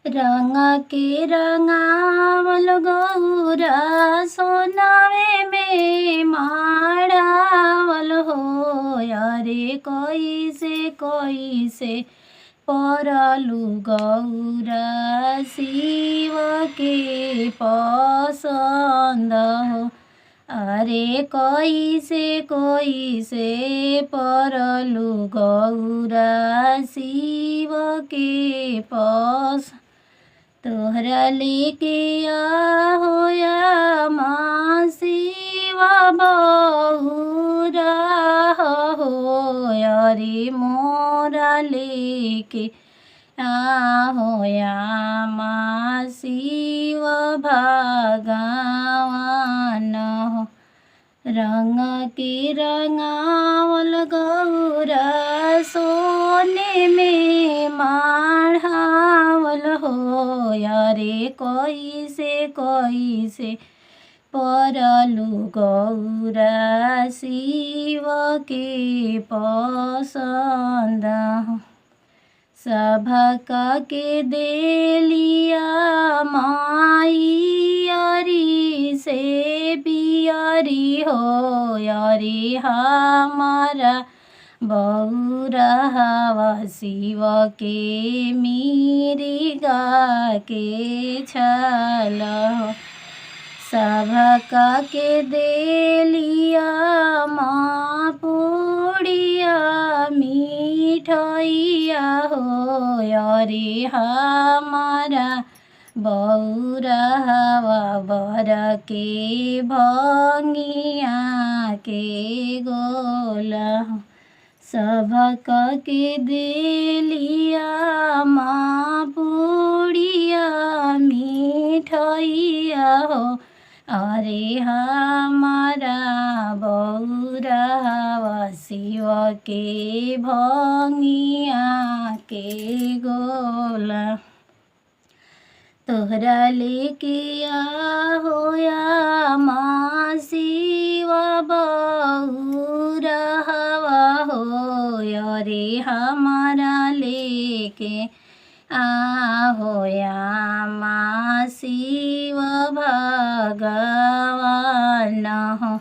रंग के रंगावल गौरा सोनावे में माढ़ावल हो। अरे कोई से परलू गौरा शिव के पसंद हो। अरे कोई से परलू गौरा शिव के पसंद। तोहरा लेके होया माँ शिवा बहुरा हो। अरे मोरा लेके होया माँ शिव भगवान हो। रंग के रंगावल गौरा सोने में माढ़ावल हो। अरे कोई से परलू गौरा शिव के पसंद हो। सभक के देलिया माई अरी से बियरी हो। अरे हमारा बहुरहवा शिव के मिरिगा के छल हो। सभक के देलिया माँ पूड़िया मिठैया हो। अरे हमारा बहुरहवा बर के भंगिया के गोला हो। सभक के देलिया माँ पूड़िया मिठैया हो। अरे हमारा बहुरहवा शिव के भंगिया के गोला। तोहरा लेके होया माँ शिव बहुरहवा हो। अरे हमारा लेके होया माँ शिव भगवान हो।